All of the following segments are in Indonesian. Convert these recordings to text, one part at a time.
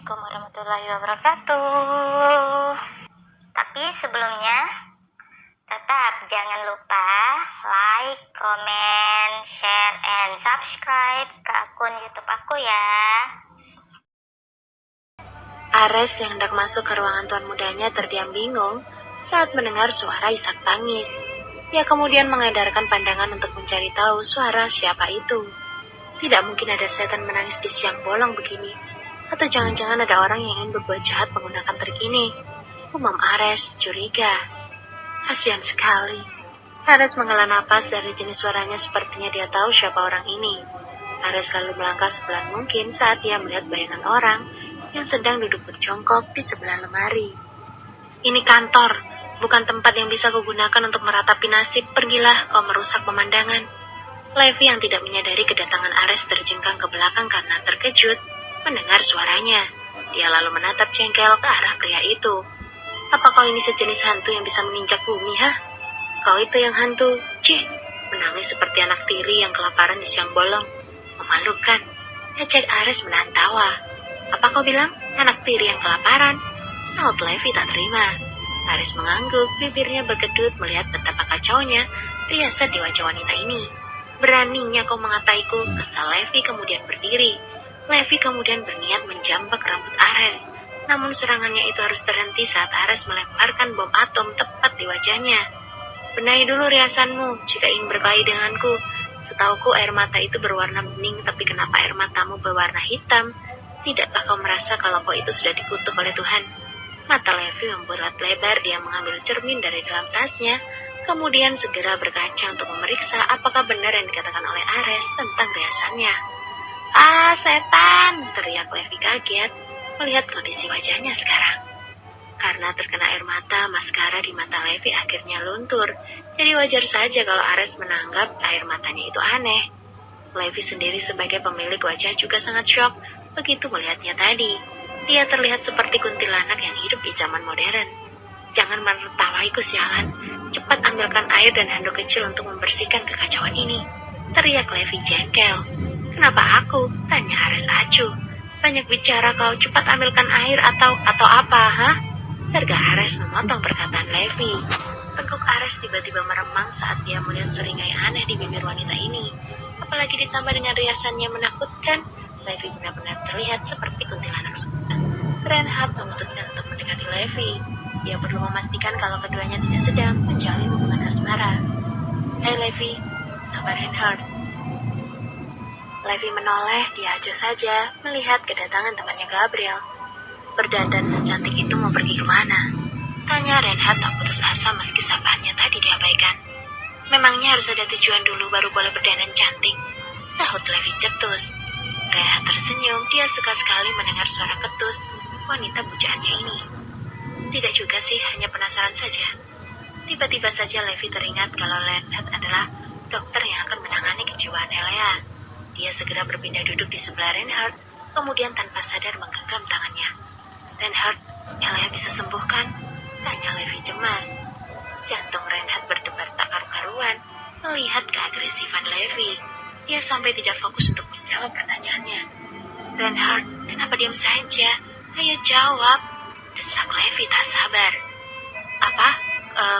Assalamualaikum warahmatullahi wabarakatuh. Tapi sebelumnya, tetap jangan lupa like, comment, share, and subscribe ke akun YouTube aku ya. Ares yang hendak masuk ke ruangan tuan mudanya terdiam bingung saat mendengar suara isak tangis. Ia kemudian mengedarkan pandangan untuk mencari tahu suara siapa itu. Tidak mungkin ada setan menangis di siang bolong begini. Atau jangan-jangan ada orang yang ingin berbuat jahat menggunakan trik ini. Umam Ares curiga. Kasihan sekali. Ares menghela napas dari jenis suaranya sepertinya dia tahu siapa orang ini. Ares lalu melangkah sepelan mungkin saat dia melihat bayangan orang yang sedang duduk berjongkok di sebelah lemari. Ini kantor, bukan tempat yang bisa kugunakan untuk meratapi nasib. Pergilah kau merusak pemandangan. Levi yang tidak menyadari kedatangan Ares terjengkang ke belakang karena terkejut mendengar suaranya. Dia lalu menatap jengkel ke arah pria itu. Apa kau ini sejenis hantu yang bisa menginjak bumi, ha? Kau itu yang hantu, cih, menangis seperti anak tiri yang kelaparan di siang bolong. Memalukan, ejek Ares menahan tawa. Apa kau bilang? Anak tiri yang kelaparan? Saut Levi tak terima. Ares mengangguk, bibirnya berkedut melihat betapa kacaunya riasan di wajah wanita ini. Beraninya kau mengataiku, kesal Levi kemudian berdiri. Levi kemudian berniat menjambak rambut Ares. Namun serangannya itu harus terhenti saat Ares melemparkan bom atom tepat di wajahnya. Benahi dulu riasanmu jika ingin berkelahi denganku. Setauku air mata itu berwarna bening, tapi kenapa air matamu berwarna hitam? Tidakkah kau merasa kalau kau itu sudah dikutuk oleh Tuhan? Mata Levi membulat lebar, dia mengambil cermin dari dalam tasnya, kemudian segera berkaca untuk memeriksa apakah benar yang dikatakan oleh Ares tentang riasannya. Ah, setan! Teriak Levi kaget melihat kondisi wajahnya sekarang. Karena terkena air mata, maskara di mata Levi akhirnya luntur. Jadi wajar saja kalau Ares menanggap air matanya itu aneh. Levi sendiri sebagai pemilik wajah juga sangat syok begitu melihatnya tadi. Dia terlihat seperti kuntilanak yang hidup di zaman modern. Jangan menertawaiku sialan. Cepat ambilkan air dan handuk kecil untuk membersihkan kekacauan ini. Teriak Levi jengkel. Kenapa aku? Tanya Ares acuh. Banyak bicara kau, cepat ambilkan air atau apa, ha? Serga Ares memotong perkataan Levi. Teguk Ares tiba-tiba meremang saat dia melihat seringai aneh di bibir wanita ini. Apalagi ditambah dengan riasannya menakutkan, Levi benar-benar terlihat seperti kuntilanak semut. Reinhardt memutuskan untuk mendekati Levi. Dia perlu memastikan kalau keduanya tidak sedang menjalin hubungan asmara. Hai Levi, sabar Reinhardt. Levi menoleh, dia acuh saja melihat kedatangan temannya Gabriel. Berdandan secantik itu mau pergi kemana? Tanya Reinhardt tak putus asa meski sapaannya tadi diabaikan. Memangnya harus ada tujuan dulu baru boleh berdandan cantik? Sahut Levi cetus. Reinhardt tersenyum, dia suka sekali mendengar suara ketus wanita pujaannya ini. Tidak juga sih, hanya penasaran saja. Tiba-tiba saja Levi teringat kalau Reinhardt adalah dokter yang akan menangani kejiwaan Elea. Dia segera berpindah duduk di sebelah Reinhardt, kemudian tanpa sadar menggenggam tangannya. Reinhardt, Elea bisa sembuh kan? Tanya Levi cemas. Jantung Reinhardt berdebar tak karu-karuan melihat keagresifan Levi. Dia sampai tidak fokus untuk menjawab pertanyaannya. Reinhardt, kenapa diam saja? Ayo jawab, desak Levi tak sabar. Apa?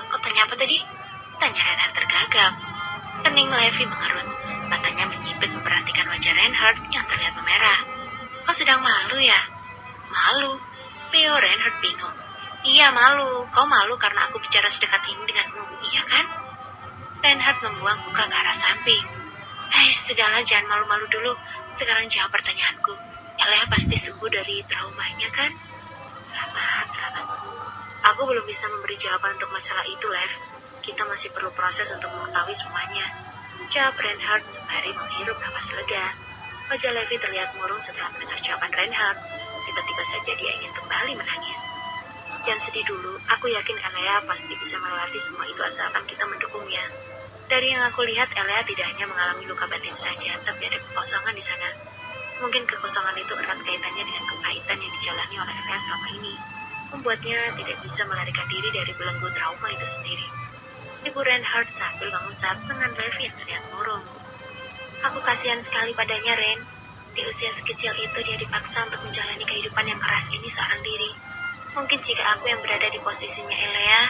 Kau tanya apa tadi? Tanya Reinhardt tergagap. Kening Levi mengerut, matanya menyipit memperhatikan wajah Reinhardt yang terlihat memerah. Kau sedang malu ya? Malu? Pio Reinhardt bingung. Iya malu, kau malu karena aku bicara sedekat ini denganmu, iya kan? Reinhardt membuang muka ke arah samping. Sudahlah, jangan malu-malu dulu. Sekarang jawab pertanyaanku. Elea pasti sembuh dari traumanya kan? Selamat. Aku belum bisa memberi jawaban untuk masalah itu, Lev. Kita masih perlu proses untuk mengetahui semuanya. Jawab Reinhardt sembari menghirup napas lega. Wajah Levi terlihat murung setelah mendengar jawaban Reinhardt. Tiba-tiba saja dia ingin kembali menangis. Jangan sedih dulu, aku yakin Elea pasti bisa melewati semua itu asalkan kita mendukungnya. Dari yang aku lihat, Elea tidak hanya mengalami luka batin saja, tapi ada kekosongan di sana. Mungkin kekosongan itu erat kaitannya dengan kepahitan yang dijalani oleh Elea selama ini, membuatnya tidak bisa melarikan diri dari belenggu trauma itu sendiri. Ibu Reinhardt sambil mengusap lengan Levi yang terlihat murung. Aku kasihan sekali padanya, Ren. Di usia sekecil itu dia dipaksa untuk menjalani kehidupan yang keras ini seorang diri. Mungkin jika aku yang berada di posisinya Elea,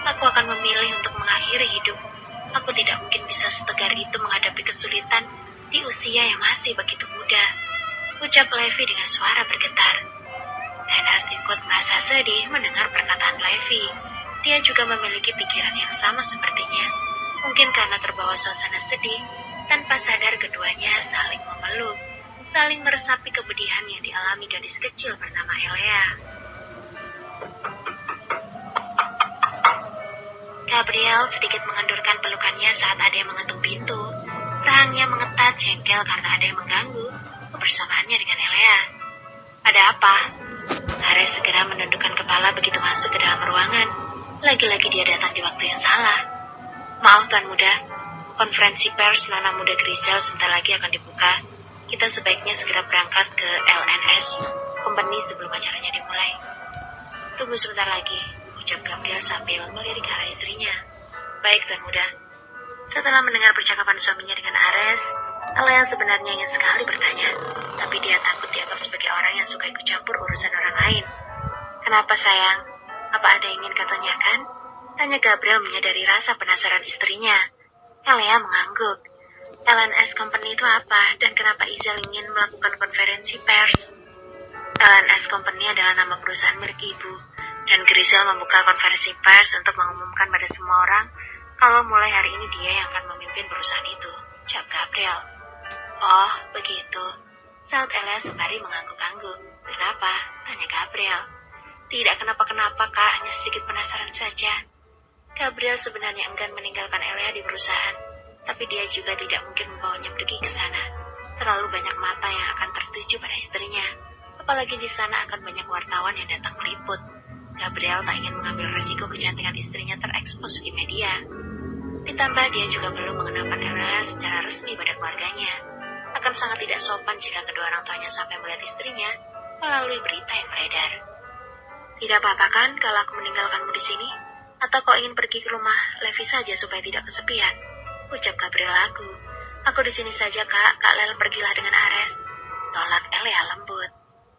aku akan memilih untuk mengakhiri hidup. Aku tidak mungkin bisa setegar itu menghadapi kesulitan di usia yang masih begitu muda, ucap Levi dengan suara bergetar. Reinhard ikut merasa sedih mendengar perkataan Levi. Dia juga memiliki pikiran yang sama sepertinya. Mungkin karena terbawa suasana sedih, tanpa sadar keduanya saling memeluk, saling meresapi kepedihan yang dialami gadis kecil bernama Elea. Gabriel sedikit mengendurkan pelukannya saat ada yang mengetuk pintu. Rahangnya mengetat jengkel karena ada yang mengganggu kebersamaannya dengan Elea. Ada apa? Ares segera menundukkan kepala begitu masuk ke dalam ruangan. Lagi-lagi dia datang di waktu yang salah. Maaf Tuan Muda, konferensi pers Nona Muda Grisel sebentar lagi akan dibuka. Kita sebaiknya segera berangkat ke LNS Company sebelum acaranya dimulai. Tunggu sebentar lagi, ucap Gabriel sambil melirik arah istrinya. Baik Tuan Muda. Setelah mendengar percakapan suaminya dengan Ares, Elea sebenarnya ingin sekali bertanya, tapi dia takut dianggap sebagai orang yang suka ikut campur urusan orang lain. Kenapa sayang? Apa ada yang ingin kau tanyakan? Tanya Gabriel menyadari rasa penasaran istrinya. Elea mengangguk. LNS Company itu apa, dan kenapa Izel ingin melakukan konferensi pers? LNS Company adalah nama perusahaan milik ibu, dan Grisel membuka konferensi pers untuk mengumumkan pada semua orang kalau mulai hari ini dia yang akan memimpin perusahaan itu, ucap Gabriel. Oh, begitu. Saat Elea sembari mengangguk-angguk. Kenapa? Tanya Gabriel. Tidak kenapa-kenapa, Kak, hanya sedikit penasaran saja. Gabriel sebenarnya enggan meninggalkan Elea di perusahaan, tapi dia juga tidak mungkin membawanya pergi ke sana. Terlalu banyak mata yang akan tertuju pada istrinya. Apalagi di sana akan banyak wartawan yang datang meliput. Gabriel tak ingin mengambil resiko kecantikan istrinya terekspos di media. Ditambah dia juga belum mengenalkan Elea secara resmi pada keluarganya. Akan sangat tidak sopan jika kedua orang tuanya sampai melihat istrinya melalui berita yang beredar. Tidak apa-apa kan kalau aku meninggalkanmu di sini? Atau kau ingin pergi ke rumah Levi saja supaya tidak kesepian? Ucap Gabriel ragu. Aku di sini saja Kak Lel pergilah dengan Ares. Tolak Elea lembut.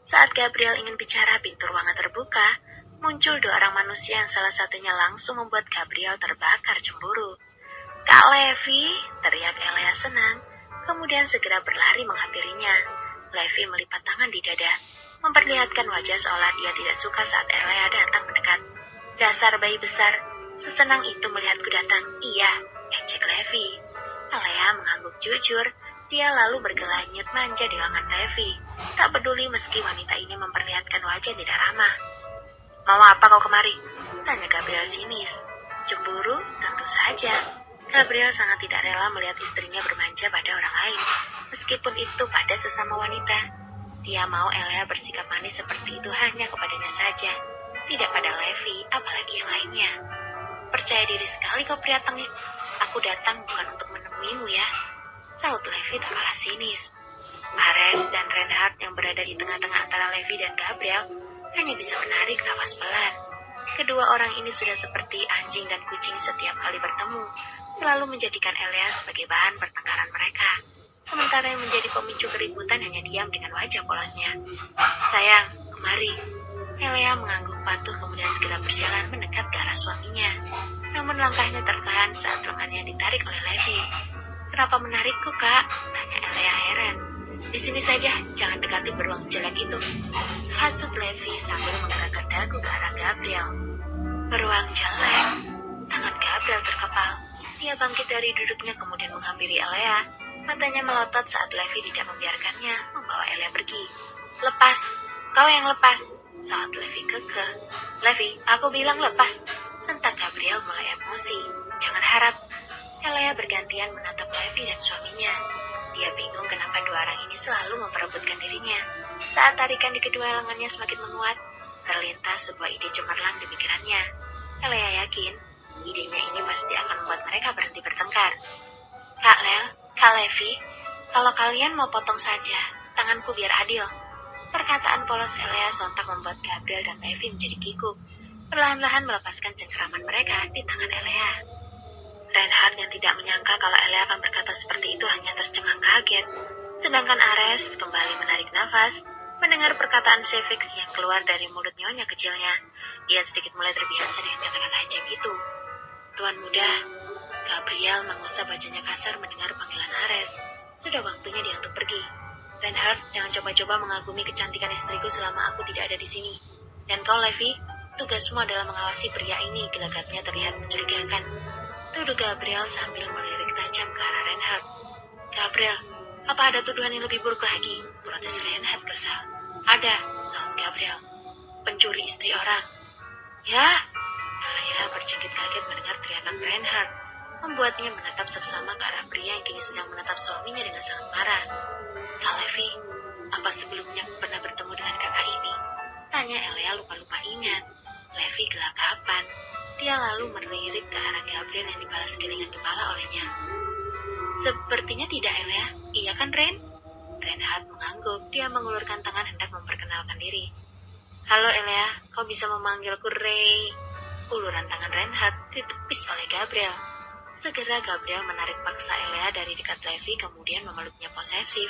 Saat Gabriel ingin bicara, pintu ruangan terbuka. Muncul dua orang manusia yang salah satunya langsung membuat Gabriel terbakar cemburu. Kak Levi, teriak Elea senang, kemudian segera berlari menghampirinya. Levi melipat tangan di dada, memperlihatkan wajah seolah dia tidak suka saat Elea datang mendekat. Dasar bayi besar, sesenang itu melihatku datang. Iya, ejek Levi. Elea mengangguk jujur, dia lalu bergelanyut manja di lengan Levi. Tak peduli meski wanita ini memperlihatkan wajah tidak ramah. Mau apa kau kemari? Tanya Gabriel sinis. Cemburu? Tentu saja. Gabriel sangat tidak rela melihat istrinya bermanja pada orang lain, meskipun itu pada sesama wanita. Dia mau Elea bersikap manis seperti itu hanya kepadanya saja, tidak pada Levi, apalagi yang lainnya. Percaya diri sekali kau pria tengik. Aku datang bukan untuk menemuimu ya, saut Levi tak kalah sinis. Ares dan Reinhard yang berada di tengah-tengah antara Levi dan Gabriel hanya bisa menarik napas pelan. Kedua orang ini sudah seperti anjing dan kucing setiap kali bertemu, selalu menjadikan Elea sebagai bahan pertengkaran mereka. Sementara yang menjadi pemicu keributan hanya diam dengan wajah polosnya. Sayang, kemari. Elea mengangguk patuh kemudian segera berjalan mendekat ke arah suaminya. Namun langkahnya tertahan saat lengannya ditarik oleh Levi. Kenapa menarikku, Kak? Tanya Elea heran. Di sini saja, jangan dekati beruang jelek itu. Hasut Levi sambil menggerakkan dagu ke arah Gabriel. Beruang jelek? Tangan Gabriel terkepal. Dia bangkit dari duduknya kemudian menghampiri Elea. Matanya melotot saat Levi tidak membiarkannya membawa Elea pergi. Lepas, kau yang lepas, saat Levi kekeh. Levi, aku bilang lepas. Sentak Gabriel mulai emosi. Jangan harap. Elea bergantian menatap Levi dan suaminya. Dia bingung kenapa dua orang ini selalu memperebutkan dirinya. Saat tarikan di kedua lengannya semakin menguat, terlintas sebuah ide cemerlang di pikirannya. Elea yakin, idenya ini pasti akan membuat mereka berhenti bertengkar. Kak Lel, Kak Levi, kalau kalian mau potong saja, tanganku biar adil. Perkataan polos Elea sontak membuat Gabriel dan Levi menjadi kikuk. Perlahan-lahan melepaskan cengkeraman mereka di tangan Elea. Reinhard yang tidak menyangka kalau Elea akan berkata seperti itu hanya tercengang kaget. Sedangkan Ares kembali menarik nafas, mendengar perkataan Sevix yang keluar dari mulut nyonya kecilnya. Ia sedikit mulai terbiasa dengan kata-kata ajaib itu. Tuan muda, Gabriel mengusap wajahnya kasar mendengar panggilan Ares. Sudah waktunya dia untuk pergi. Reinhard, jangan coba-coba mengagumi kecantikan istriku selama aku tidak ada di sini. Dan kau, Levi, tugasmu adalah mengawasi pria ini, gelagatnya terlihat mencurigakan. Tuduh Gabriel sambil melirik tajam ke arah Reinhard. Gabriel, apa ada tuduhan yang lebih buruk lagi? Protes Reinhard kesal. Ada, sahut Gabriel. Pencuri istri orang. Ya, Alea berjengkit kaget mendengar teriakan Reinhard, membuatnya menatap seksama ke arah pria yang kini sedang menatap suaminya dengan sangat marah. Kak Levi, apa sebelumnya pernah bertemu dengan kakak ini? Tanya Alea lupa-lupa ingat. Levi gelagapan. Dia lalu melirik ke arah Gabriel yang dibalas gilingan kepala olehnya. Sepertinya tidak, Alea. Iya kan, Ren? Reinhard mengangguk. Dia mengulurkan tangan hendak memperkenalkan diri. Halo, Alea. Kau bisa memanggilku Ray. Uluran tangan Reinhard ditepis oleh Gabriel. Segera Gabriel menarik paksa Alea dari dekat Levi, kemudian memeluknya posesif,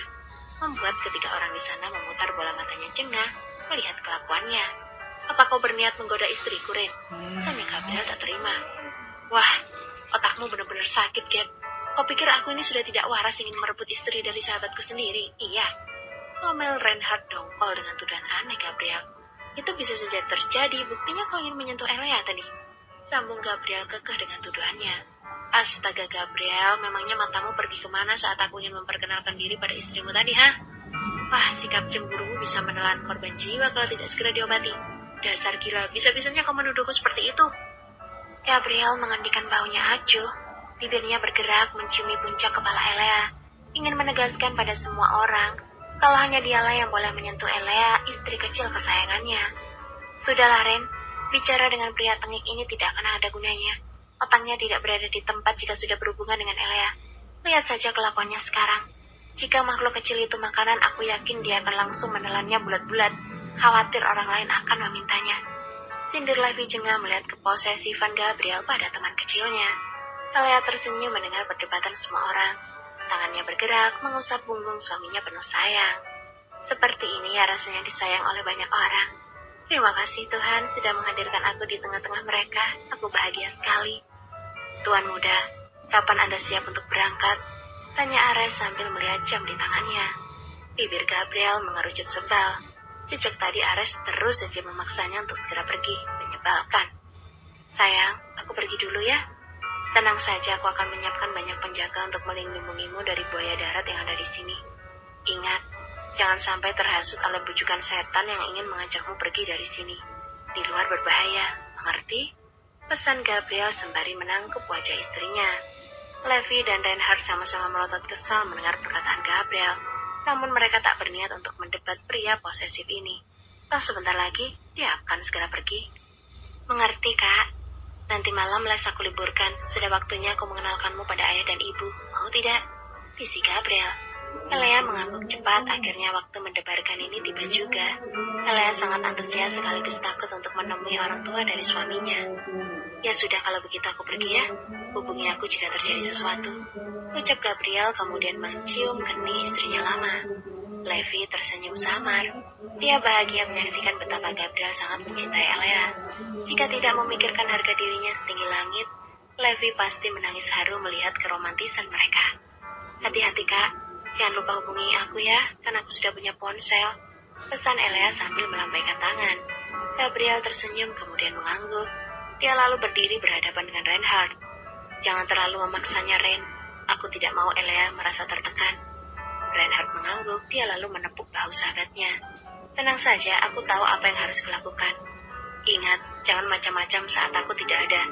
membuat ketiga orang di sana memutar bola matanya jengah melihat kelakuannya. Apa kau berniat menggoda istriku, Ren? Tanya Gabriel tak terima. Wah, otakmu benar-benar sakit, Gab. Kau pikir aku ini sudah tidak waras ingin merebut istri dari sahabatku sendiri? Iya. Ngomel Reinhard dongkol dengan tuduhan aneh Gabriel. Itu bisa saja terjadi, buktinya kau ingin menyentuh Alea tadi. Sambung Gabriel kekeh dengan tuduhannya. Astaga Gabriel, memangnya matamu pergi kemana saat aku ingin memperkenalkan diri pada istrimu tadi, ha? Wah, sikap cemburumu bisa menelan korban jiwa kalau tidak segera diobati. Dasar gila, bisa-bisanya kau menuduhku seperti itu. Gabriel mengendikan baunya acuh. Bibirnya bergerak menciumi puncak kepala Alea, ingin menegaskan pada semua orang kalau hanya dialah yang boleh menyentuh Alea, istri kecil kesayangannya. Sudahlah, Ren. Bicara dengan pria tengik ini tidak akan ada gunanya. Otaknya tidak berada di tempat jika sudah berhubungan dengan Alea. Lihat saja kelakuannya sekarang. Jika makhluk kecil itu makanan, aku yakin dia akan langsung menelannya bulat-bulat. Khawatir orang lain akan memintanya. Sindir Levi jengah melihat keposesifan Gabriel pada teman kecilnya. Alea tersenyum mendengar perdebatan semua orang. Tangannya bergerak, mengusap punggung suaminya penuh sayang. Seperti ini ya rasanya disayang oleh banyak orang. Terima kasih Tuhan sudah menghadirkan aku di tengah-tengah mereka. Aku bahagia sekali. Tuan muda, kapan Anda siap untuk berangkat? Tanya Ares sambil melihat jam di tangannya. Bibir Gabriel mengerucut sebal. Sejak tadi Ares terus saja memaksanya untuk segera pergi, menyebalkan. Sayang, aku pergi dulu ya. Tenang saja, aku akan menyiapkan banyak penjaga untuk melindungimu dari buaya darat yang ada di sini. Ingat, jangan sampai terhasut oleh bujukan setan yang ingin mengajakmu pergi dari sini. Di luar berbahaya, mengerti? Pesan Gabriel sembari menangkup wajah istrinya. Levi dan Reinhard sama-sama melotot kesal mendengar perkataan Gabriel. Namun mereka tak berniat untuk mendebat pria posesif ini. Toh sebentar lagi, dia akan segera pergi. Mengerti, Kak? Nanti malam les aku liburkan. Sudah waktunya aku mengenalkanmu pada ayah dan ibu. Mau tidak? Bisik Gabriel. Alea mengangguk cepat. Akhirnya waktu mendebarkan ini tiba juga. Alea sangat antusias sekaligus takut untuk menemui orang tua dari suaminya. Ya sudah, kalau begitu aku pergi ya. Hubungi aku jika terjadi sesuatu. Ucap Gabriel kemudian mencium kening istrinya lama. Levi tersenyum samar. Dia bahagia menyaksikan betapa Gabriel sangat mencintai Alea. Jika tidak memikirkan harga dirinya setinggi langit, Levi pasti menangis haru melihat keromantisan mereka. Hati-hati Kak, jangan lupa hubungi aku ya, kan aku sudah punya ponsel. Pesan Alea sambil melambaikan tangan. Gabriel tersenyum kemudian mengangguk. Dia lalu berdiri berhadapan dengan Reinhard. Jangan terlalu memaksanya, Ren. Aku tidak mau Alea merasa tertekan. Reinhard mengangguk, dia lalu menepuk bahu sahabatnya. Tenang saja, aku tahu apa yang harus kulakukan. Ingat, jangan macam-macam saat aku tidak ada.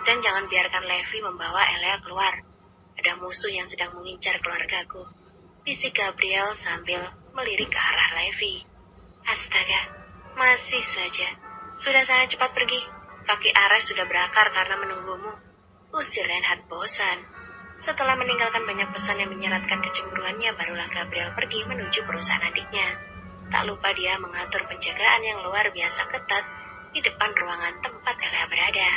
Dan jangan biarkan Levi membawa Alea keluar. Ada musuh yang sedang mengincar keluargaku. Bisik Gabriel sambil melirik ke arah Levi. Astaga, masih saja. Sudah sana cepat pergi. Kaki Ares sudah berakar karena menunggumu. Usir Reinhard bosan. Setelah meninggalkan banyak pesan yang menyeratkan kecemburuannya, barulah Gabriel pergi menuju perusahaan adiknya. Tak lupa dia mengatur penjagaan yang luar biasa ketat di depan ruangan tempat Alea berada.